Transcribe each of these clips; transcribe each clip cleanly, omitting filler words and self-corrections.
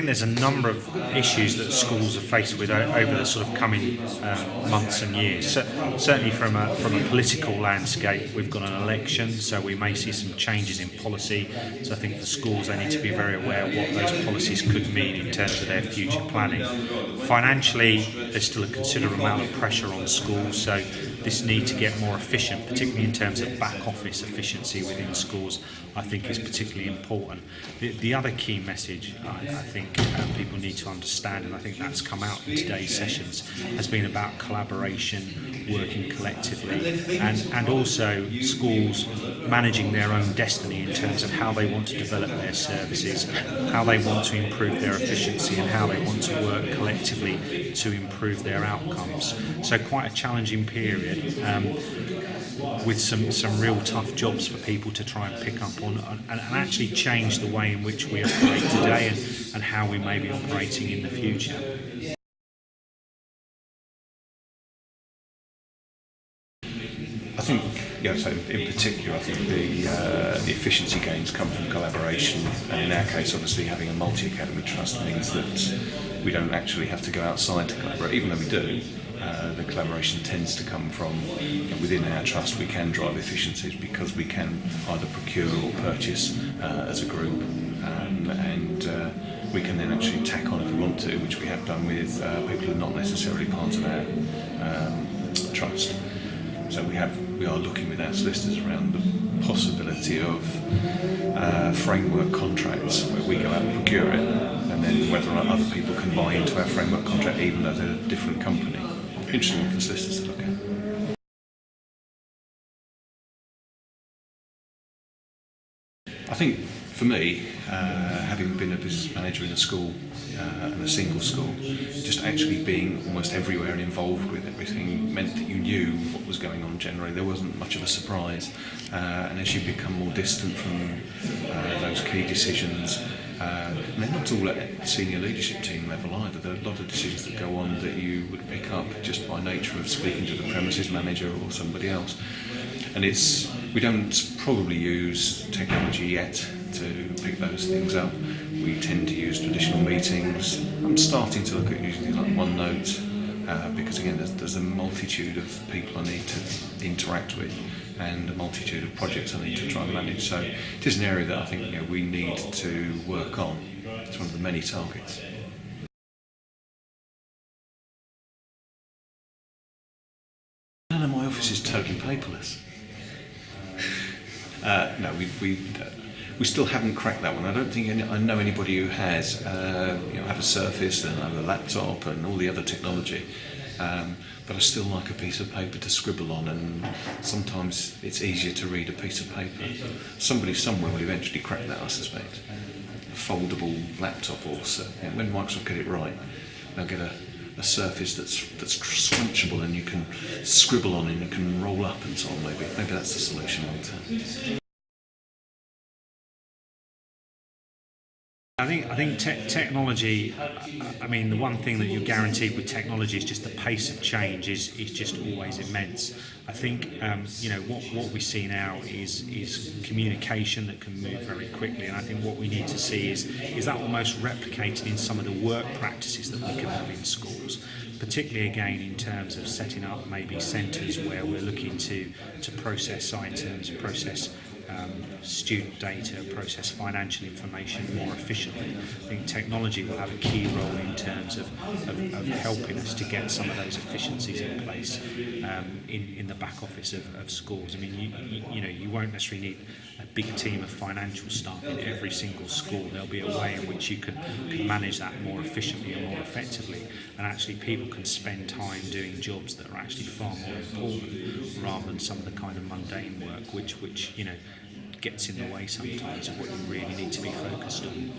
think there's a number of issues that schools are faced with over the sort of coming months and years. So, certainly from a political landscape, we've got an election, so we may see some changes in policy. So I think for schools, they need to be very aware of what those policies could mean in terms of their future planning. Financially, there's still a considerable amount of pressure on schools, so this need to get more efficient, particularly in terms of back office efficiency within schools, I think is particularly important. The other key message I think people need to understand, and I think that's come out in today's sessions, has been about collaboration, working collectively, and also schools managing their own destiny in terms of how they want to develop their services, how they want to improve their efficiency, and how they want to work collectively to improve their outcomes. So quite a challenging period, with some real tough jobs for people to try and pick up on and actually change the way in which we operate today and how we may be operating in the future. I think, so in particular, I think the efficiency gains come from collaboration, and in our case, obviously, having a multi-academy trust means that we don't actually have to go outside to collaborate, even though we do. The collaboration tends to come from within our trust. We can drive efficiencies because we can either procure or purchase as a group, and we can then actually tack on if we want to, which we have done with people who are not necessarily part of our trust. So we are looking with our solicitors around the possibility of framework contracts where we go out and procure it, and then whether or not other people can buy into our framework contract even though they're a different company. Interesting for solicitors to look at. I think for me, having been a business manager in a school and a single school, just actually being almost everywhere and involved with everything meant that you knew what was going on generally. There wasn't much of a surprise, and as you become more distant from those key decisions, and they're not all at senior leadership team level either. There are a lot of decisions that go on that you would pick up just by nature of speaking to the premises manager or somebody else. And we don't probably use technology yet to pick those things up. We tend to use traditional meetings. I'm starting to look at using things like OneNote, because again there's a multitude of people I need to interact with and a multitude of projects I need to try and manage. So it is an area that I think we need to work on. It's one of the many targets. None of my office is totally paperless. No, we still haven't cracked that one. I don't think I know anybody who has. Have a Surface and have a laptop and all the other technology. But I still like a piece of paper to scribble on, and sometimes it's easier to read a piece of paper. Somebody somewhere will eventually crack that, I suspect. A foldable laptop, or when Microsoft get it right, they'll get a surface that's scrunchable and you can scribble on and you can roll up and so on. Maybe that's the solution long term. I think technology, I mean, the one thing that you're guaranteed with technology is just the pace of change is just always immense. I think, what we see now is communication that can move very quickly, and I think what we need to see is that almost replicated in some of the work practices that we can have in schools, particularly again in terms of setting up maybe centres where we're looking to process items, process student data, process financial information more efficiently. I think technology will have a key role in terms of helping us to get some of those efficiencies in place in the back office of schools. I mean, you won't necessarily need a big team of financial staff in every single school. There'll be a way in which you can manage that more efficiently and more effectively, and actually people can spend time doing jobs that are actually far more important rather than some of the kind of mundane work which gets in the way sometimes of what you really need to be focused on.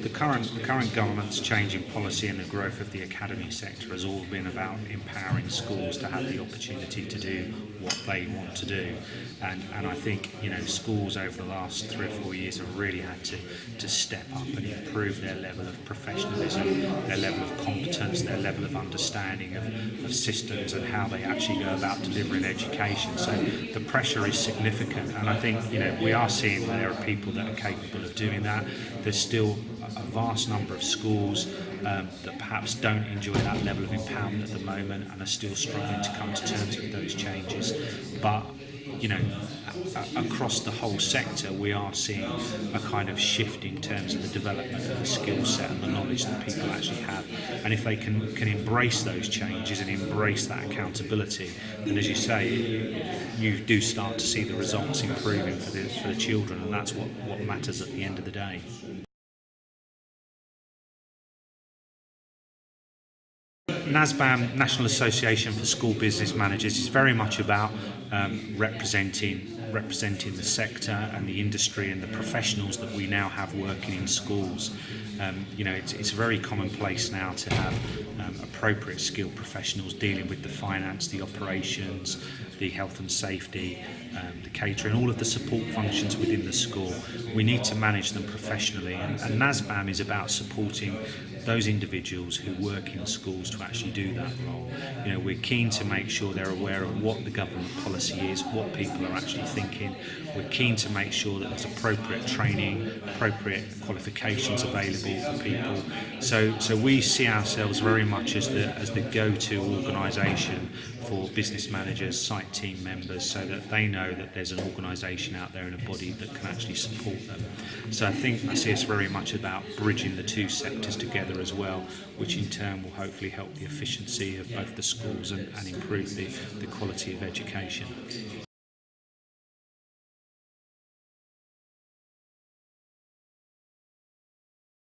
The current government's change in policy and the growth of the academy sector has all been about empowering schools to have the opportunity to do what they want to do, and I think schools over the last 3 or 4 years have really had to step up and improve their level of professionalism, their level of competence, their level of understanding of systems and how they actually go about delivering education. So the pressure is significant, and I think we are seeing there are people that are capable of doing that. There's still a vast number of schools that perhaps don't enjoy that level of empowerment at the moment and are still struggling to come to terms with those changes. But you know, across the whole sector, we are seeing a kind of shift in terms of the development of the skill set and the knowledge that people actually have. And if they can embrace those changes and embrace that accountability, then, as you say, you do start to see the results improving for the children, and that's what matters at the end of the day. NASBAM, National Association for School Business Managers, is very much about representing the sector and the industry and the professionals that we now have working in schools. You know, it's very commonplace now to have appropriate skilled professionals dealing with the finance, the operations, the health and safety, the catering, all of the support functions within the school. We need to manage them professionally, and NASBAM is about supporting those individuals who work in schools to actually do that role. You know, we're keen to make sure they're aware of what the government policy is, what people are actually thinking. We're keen to make sure that there's appropriate training, appropriate qualifications available for people. So we see ourselves very much as the go-to organisation for business managers, site team members, so that they know that there's an organisation out there and a body that can actually support them. So I see us very much about bridging the two sectors together as well, which in turn will hopefully help the efficiency of both the schools and improve the quality of education.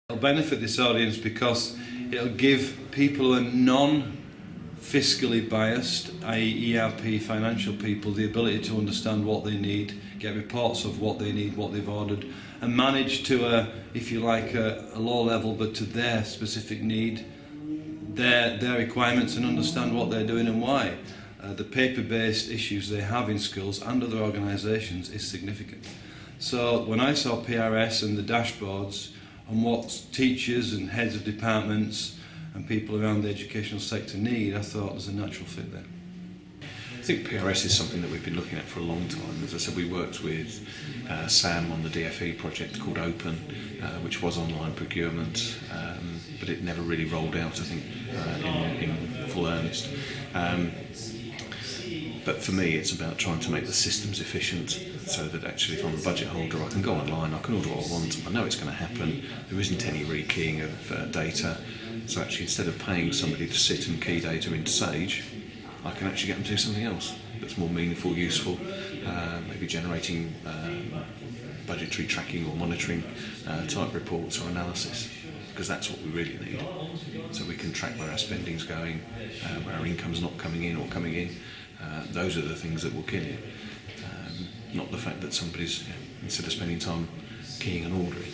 It'll benefit this audience because it'll give people who are non-fiscally biased, i.e. ERP financial people, the ability to understand what they need, get reports of what they need, what they've ordered, and manage to if you like, a low level, but to their specific need, their requirements, and understand what they're doing and why. The paper-based issues they have in schools and other organisations is significant. So when I saw PRS and the dashboards and what teachers and heads of departments and people around the educational sector need, I thought there's a natural fit there. I think PRS is something that we've been looking at for a long time. As I said, we worked with Sam on the DFE project called Open, which was online procurement, but it never really rolled out, I think, in full earnest. But for me, it's about trying to make the systems efficient so that actually if I'm a budget holder, I can go online, I can order what I want, I know it's going to happen, there isn't any rekeying of data. So actually, instead of paying somebody to sit and key data into Sage, I can actually get them to do something else that's more meaningful, useful, maybe generating budgetary tracking or monitoring type reports or analysis, because that's what we really need. So we can track where our spending's going, where our income's not coming in or coming in. Those are the things that will kill you, not the fact that somebody's, instead of spending time keying and ordering.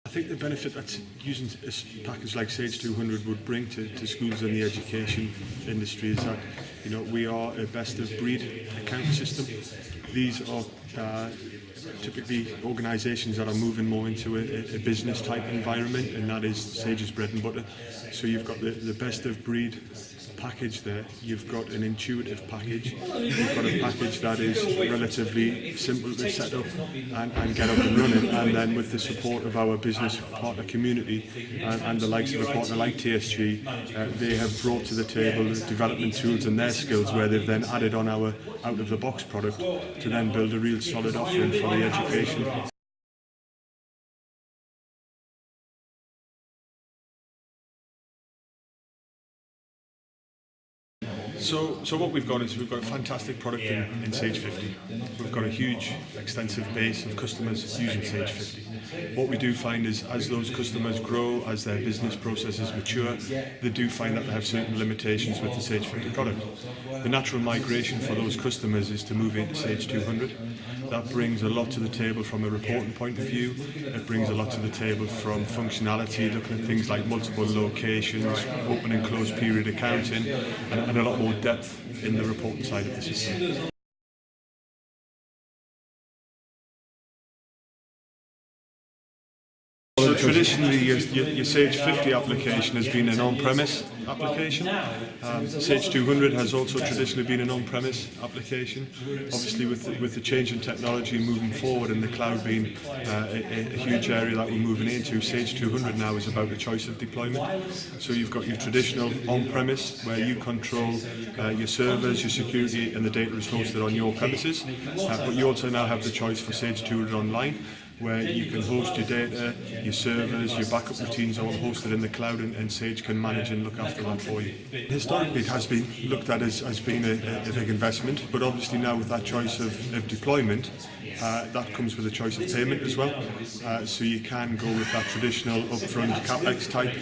I think the benefit that using a package like Sage 200 would bring to schools and the education industry is that, you know, we are a best of breed account system. These are typically organisations that are moving more into a business type environment, and that is Sage's bread and butter. So you've got the best of breed package there, you've got an intuitive package, you've got a package that is relatively simple to set up and get up and running, and then with the support of our business partner community and the likes of a partner like TSG, they have brought to the table development tools and their skills where they've then added on our out of the box product to then build a real solid offering for the education. So what we've got is we've got a fantastic product in Sage 50. We've got a huge, extensive base of customers using Sage 50. What we do find is as those customers grow, as their business processes mature, they do find that they have certain limitations with the Sage 50 product. The natural migration for those customers is to move into Sage 200. That brings a lot to the table from a reporting point of view. It brings a lot to the table from functionality, looking at things like multiple locations, open and close period accounting, and a lot more depth in the reporting side of the system. So traditionally, your Sage 50 application has been an on-premise application. Sage 200 has also traditionally been an on-premise application. Obviously, with the change in technology moving forward and the cloud being a huge area that we're moving into, Sage 200 now is about the choice of deployment. So you've got your traditional on-premise where you control your servers, your security, and the data is hosted on your premises. But you also now have the choice for Sage 200 Online, where you can host your data, your servers, your backup routines all hosted in the cloud, and Sage can manage and look after that for you. Historically, it has been looked at as being a big investment, but obviously now with that choice of deployment, that comes with a choice of payment as well. So you can go with that traditional upfront CapEx type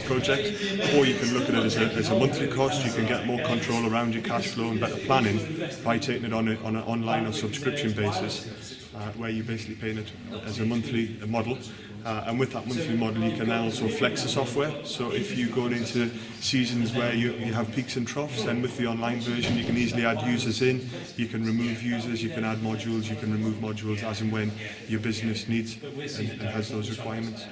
project, or you can look at it as a monthly cost. You can get more control around your cash flow and better planning by taking it on an online or subscription basis, where you're basically paying it as a monthly model. And with that monthly model, you can then also flex the software. So if you're going into seasons where you have peaks and troughs, then with the online version, you can easily add users in, you can remove users, you can add modules, you can remove modules as and when your business needs and has those requirements.